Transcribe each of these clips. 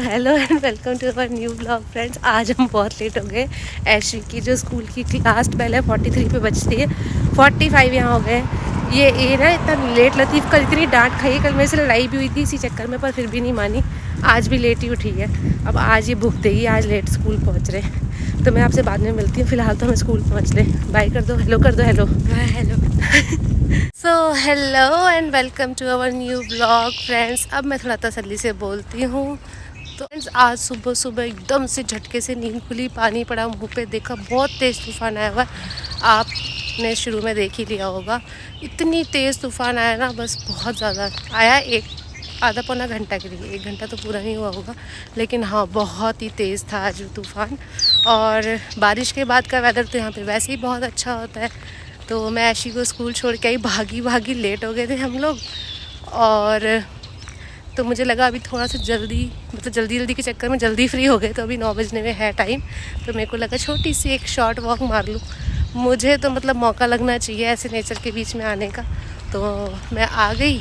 Hello and welcome to our new blog friends. आज हम बहुत लेट हो गए। ऐशी की जो स्कूल की लास्ट बेल है 43 पे बजती है, 45 यहाँ हो गए। ये ना इतना लेट, लतीफ़ कल इतनी डांट खाई, कल मेरे से लड़ाई भी हुई थी इसी चक्कर में, पर फिर भी नहीं मानी। आज भी लेट ही उठी है। अब आज ये भूख देगी, आज लेट स्कूल पहुँच रहे। तो मैं आपसे बाद में मिलती हूँ, फिलहाल तो हमें स्कूल पहुँच ले। बाय कर दो, हेलो कर दो, hello hello. So hello and welcome to our new blog friends. अब मैं थोड़ा तसल्ली से बोलती हूँ। तो फ्रेंड्स, आज सुबह सुबह एकदम से झटके से नींद खुली, पानी पड़ा मुंह पे, देखा बहुत तेज़ तूफ़ान आया हुआ। आपने शुरू में देख ही लिया होगा, इतनी तेज़ तूफ़ान आया ना, बस बहुत ज़्यादा आया। एक आधा पौना घंटा के लिए, 1 घंटा तो पूरा नहीं हुआ होगा, लेकिन हाँ बहुत ही तेज़ था आज तूफ़ान। और बारिश के बाद का वेदर तो यहाँ पे वैसे ही बहुत अच्छा होता है। तो मैं ऐशी को स्कूल छोड़ के आई, भागी लेट हो गए थे हम लोग। और तो मुझे लगा अभी थोड़ा सा जल्दी, मतलब जल्दी के चक्कर में जल्दी फ्री हो गए, तो अभी 9 बजने में है टाइम। तो मेरे को लगा छोटी सी एक शॉर्ट वॉक मार लूँ। मुझे तो मतलब मौका लगना चाहिए ऐसे नेचर के बीच में आने का। तो मैं आ गई।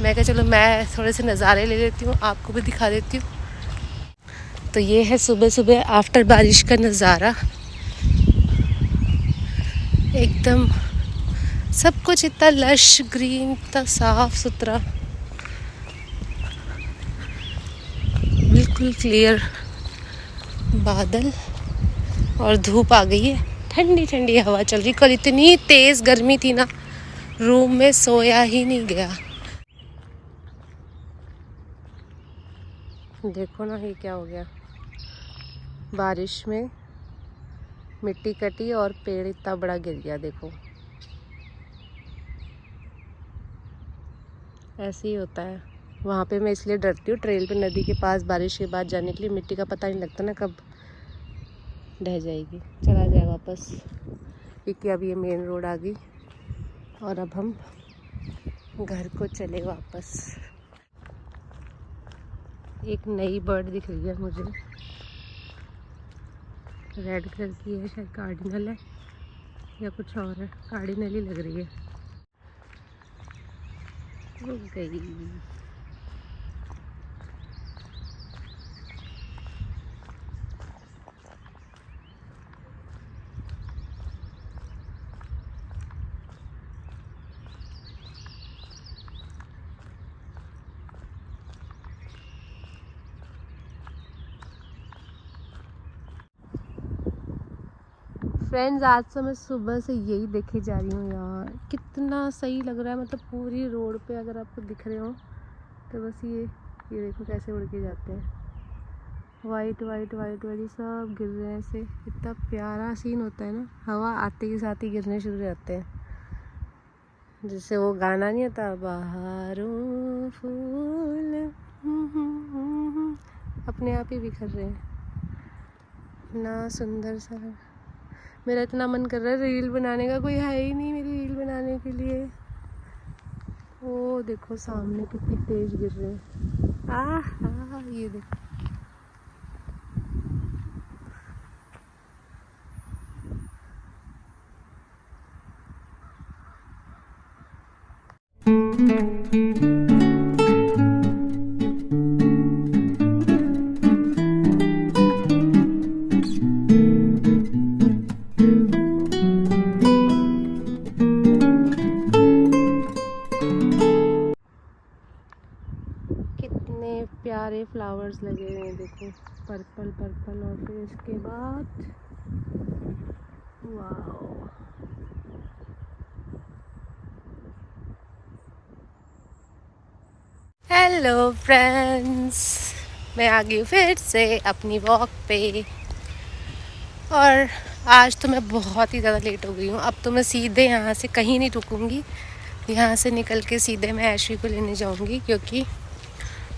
मैं कहा चलो मैं थोड़े से नज़ारे ले लेती हूँ, आपको भी दिखा देती हूँ। तो ये है सुबह सुबह आफ्टर बारिश का नज़ारा। एकदम सब कुछ इतना लश ग्रीन, इतना साफ सुथरा, बिल्कुल क्लियर बादल और धूप आ गई है। ठंडी ठंडी हवा चल रही। कल इतनी तेज़ गर्मी थी ना, रूम में सोया ही नहीं गया। देखो ना ये क्या हो गया, बारिश में मिट्टी कटी और पेड़ इतना बड़ा गिर गया। देखो ऐसे ही होता है वहाँ पे। मैं इसलिए डरती हूँ ट्रेल पे, नदी के पास बारिश के बाद जाने के लिए। मिट्टी का पता नहीं लगता ना कब ढह जाएगी, चला जाए वापस। क्योंकि अब ये मेन रोड आ गई और अब हम घर को चले वापस। एक नई बर्ड दिख रही है मुझे, रेड कलर की है, शायद कार्डिनल है या कुछ और है। कार्डिनल ही लग रही है। रुक गई। फ्रेंड्स, आज तो मैं सुबह से यही देखे जा रही हूँ यार, कितना सही लग रहा है। मतलब पूरी रोड पे अगर आपको दिख रहे हो तो बस ये देखो कैसे उड़ के जाते हैं। वाइट सब गिर रहे हैं ऐसे। इतना प्यारा सीन होता है ना, हवा आते के साथ ही गिरने शुरू हो जाते हैं। जैसे वो गाना नहीं होता, बहारों फूल अपने आप ही बिखर रहे हैं ना। सुंदर सा। मेरा इतना मन कर रहा है रील बनाने का, कोई है ही नहीं मेरी रील बनाने के लिए। ओ देखो सामने कितनी तेज गिर रहे हैं। आहा, ये देखो। कितने प्यारे फ्लावर्स लगे हुए हैं देखो, पर्पल और फिर इसके बाद वाओ। हेलो फ्रेंड्स, मैं आ गई हूँ फिर से अपनी वॉक पे। और आज तो मैं बहुत ही ज़्यादा लेट हो गई हूँ। अब तो मैं सीधे यहाँ से कहीं नहीं रुकूँगी, यहाँ से निकल के सीधे मैं ऐशी को लेने जाऊँगी, क्योंकि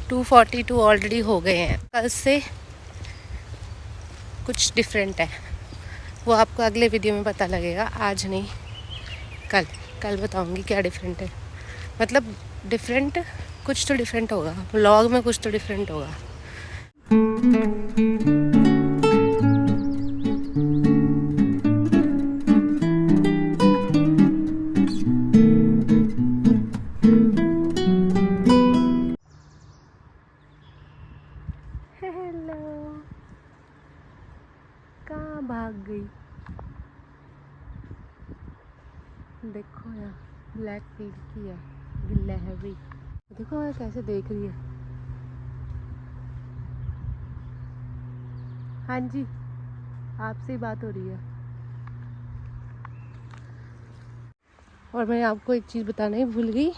2:42 ऑलरेडी हो गए हैं। कल से कुछ डिफरेंट है, वो आपको अगले वीडियो में पता लगेगा। आज नहीं, कल बताऊँगी क्या डिफरेंट है। मतलब डिफरेंट, कुछ तो डिफरेंट होगा व्लॉग में, कुछ तो डिफरेंट होगा। ब्लैक फील की है, गिल्ला है भी। देखो यार कैसे देख रही है। हाँ जी, आपसे ही बात हो रही है। और मैं आपको एक चीज़ बताना ही भूल गई,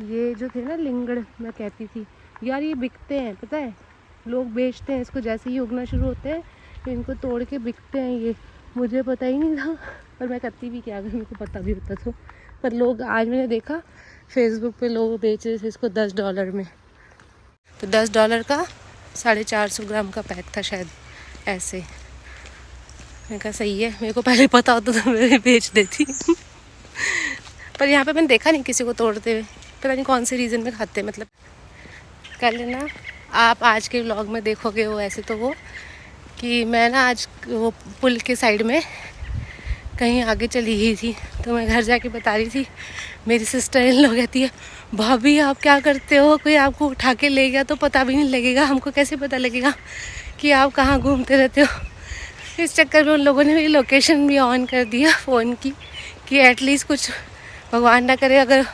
ये जो थे ना लिंगड़, मैं कहती थी यार ये बिकते हैं, पता है, लोग बेचते हैं इसको, जैसे ही उगना शुरू होते हैं तो इनको तोड़ के बिकते हैं। ये मुझे पता ही नहीं था, पर मैं करती भी क्या, अगर मेरे को पता भी होता तो। पर लोग, आज मैंने देखा फेसबुक पे लोग बेच रहे थे इसको $10 में। तो $10 का 450 ग्राम का पैक था शायद, ऐसे। मैंने कहा सही है, मेरे को पहले पता होता तो मैं बेच देती। पर यहाँ पे मैंने देखा नहीं किसी को तोड़ते हुए, पता नहीं कौन से रीज़न में खाते हैं। मतलब कल ना आप आज के व्लॉग में देखोगे वो ऐसे, तो वो कि मैं ना आज वो पुल के साइड में कहीं आगे चली गई थी, तो मैं घर जाके बता रही थी, मेरी सिस्टर इन लोग कहती है भाभी आप क्या करते हो, कोई आपको उठा के ले गया तो पता भी नहीं लगेगा, हमको कैसे पता लगेगा कि आप कहाँ घूमते रहते हो। इस चक्कर में उन लोगों ने मेरी लोकेशन भी ऑन कर दिया फ़ोन की, कि एटलीस्ट कुछ भगवान ना करे अगर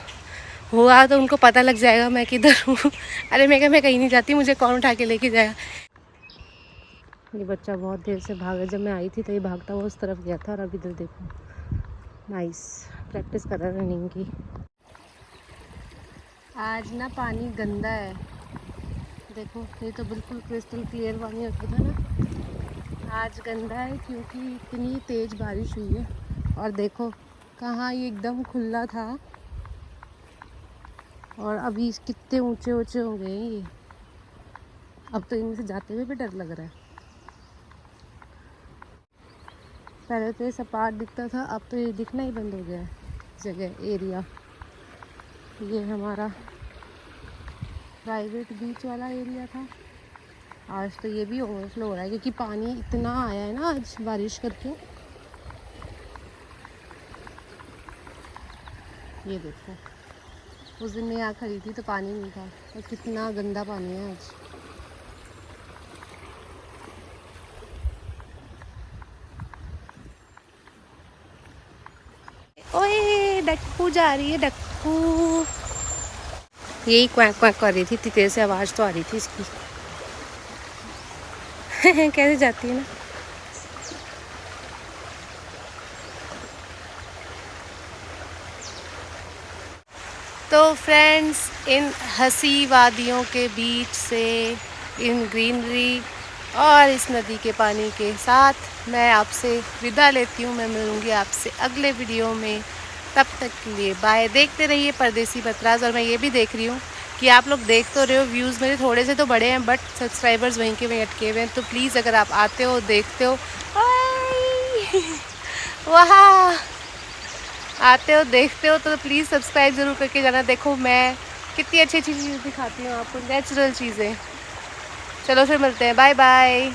हुआ तो उनको पता लग जाएगा मैं किधर हूँ। अरे मैं कहीं नहीं जाती, मुझे कौन उठा के लेके जाएगा। ये बच्चा बहुत देर से भागा, जब मैं आई थी तो ये भागता हुआ उस तरफ गया था, और अब इधर देखो, नाइस प्रैक्टिस कर रहा है रनिंग की। आज ना पानी गंदा है, देखो ये तो बिल्कुल क्रिस्टल क्लियर पानी होता था ना, आज गंदा है क्योंकि इतनी तेज़ बारिश हुई है। और देखो कहाँ ये एकदम खुला था और अभी कितने ऊंचे ऊंचे हो गए ये। अब तो इनमें से जाते हुए भी डर लग रहा है। पहले तो ये सपाट दिखता था, अब तो ये दिखना ही बंद हो गया है जगह, एरिया। ये हमारा प्राइवेट बीच वाला एरिया था, आज तो ये भी ओवरफ्लो हो रहा है क्योंकि पानी इतना आया है ना आज बारिश करके। ये देखो उस दिन मैं यहाँ खड़ी थी तो पानी नहीं था, और कितना गंदा पानी है आज। ओए डक्कू जा रही है, डक्कू यही क्वैक क्वैक कर रही थी, इतनी तेज से आवाज़ तो आ रही थी इसकी। कैसे जाती है ना। तो फ्रेंड्स, इन हंसी वादियों के बीच से, इन ग्रीनरी और इस नदी के पानी के साथ मैं आपसे विदा लेती हूँ। मैं मिलूँगी आपसे अगले वीडियो में, तब तक के लिए बाय। देखते रहिए परदेसी बतराज। और मैं ये भी देख रही हूँ कि आप लोग देख तो रहे हो, व्यूज़ मेरे थोड़े से तो बड़े हैं बट सब्सक्राइबर्स वहीं के वहीं अटके हुए हैं। तो प्लीज़ अगर आप आते हो, देखते हो, वाह, आते हो देखते हो तो प्लीज़ सब्सक्राइब ज़रूर करके जाना। देखो मैं कितनी अच्छी अच्छी चीज़ दिखाती हूँ आपको, नेचुरल चीज़ें। चलो फिर मिलते हैं, बाय बाय।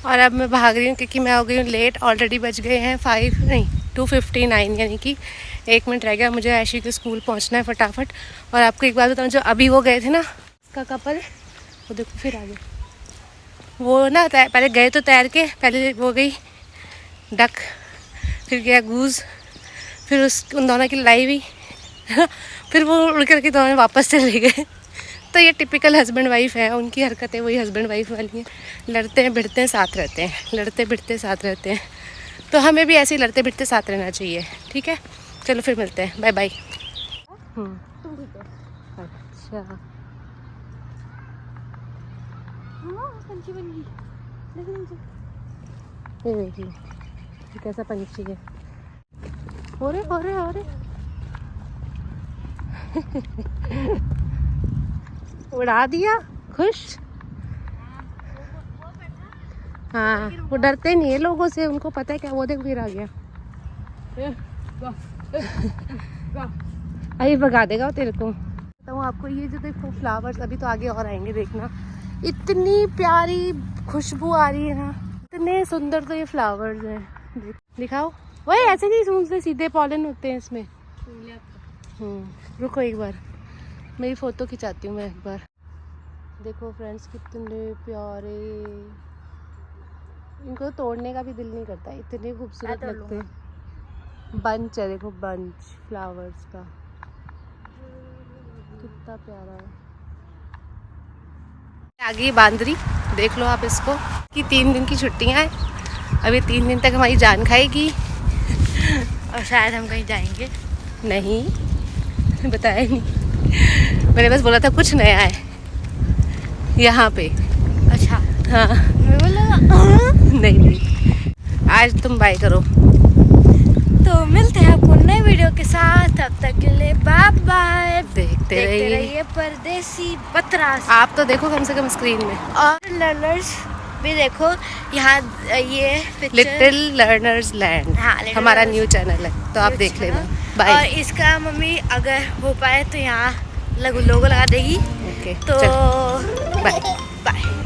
और अब मैं भाग रही हूँ क्योंकि मैं हो गई हूँ लेट। ऑलरेडी बज गए हैं 2:59, यानी कि 1 मिनट रह गया मुझे ऐशी के स्कूल पहुँचना है फटाफट। और आपको एक बात बताऊँ, जो अभी वो गए थे ना उसका कपल, वो देखो फिर आगे, वो ना पहले गए तो तैर के, पहले वो गई डक, फिर गया गूज, फिर उन दोनों की लड़ाई हुई, फिर वो उड़ करके दोनों वापस चले गए। तो ये टिपिकल हस्बैंड वाइफ है, उनकी हरकतें वही हस्बैंड वाइफ वाली हैं, लड़ते हैं भिड़ते हैं साथ रहते हैं, लड़ते भिड़ते साथ रहते हैं। तो हमें भी ऐसे ही लड़ते भिड़ते साथ रहना चाहिए, ठीक है। चलो फिर मिलते हैं, बाय बाय। अच्छा ये देखिए कैसा पंछी है, हो रहे उड़ा दिया, खुश। हाँ वो डरते नहीं है लोगों से, उनको पता है क्या। वो देख फिर आ गया, अभी भगा देगा वो तेरे को। बताऊँ आपको, ये जो देखो फ्लावर्स, अभी तो आगे और आएंगे देखना, इतनी प्यारी खुशबू आ रही है ना, इतने सुंदर तो ये फ्लावर्स हैं। दिखाओ, वही ऐसे नहीं सूंघते, सीधे पॉलन होते हैं इसमें। रुको एक बार, मेरी फ़ोटो खिंचाती हूँ मैं एक बार। देखो फ्रेंड्स कितने प्यारे, इनको तोड़ने का भी दिल नहीं करता, इतने खूबसूरत लगते हैं। बंच है, देखो बंच फ्लावर्स का, कितना प्यारा है। आगे बांदरी, देख लो आप इसको, कि 3 दिन की छुट्टियां हैं, अभी 3 दिन तक हमारी जान खाएगी और शायद हम कहीं जाएंगे। नहीं बताया नहीं, मैंने बस बोला था कुछ नया है यहाँ पे। अच्छा हाँ मैं बोला नहीं, आज तुम बाय करो। तो मिलते हैं आपको नए वीडियो के साथ, तब तक के लिए बाय बाय। देखते रहिए परदेसी बतरास। आप तो देखो कम से कम स्क्रीन में, और लर्नर्स भी देखो यहाँ, ये लिटिल लर्नर्स लैंड हमारा न्यू चैनल है, तो आप देख लेना। बाय। और इसका मम्मी अगर हो पाए तो यहाँ लोगो लगा देगी। ओके तो बाय। बाय।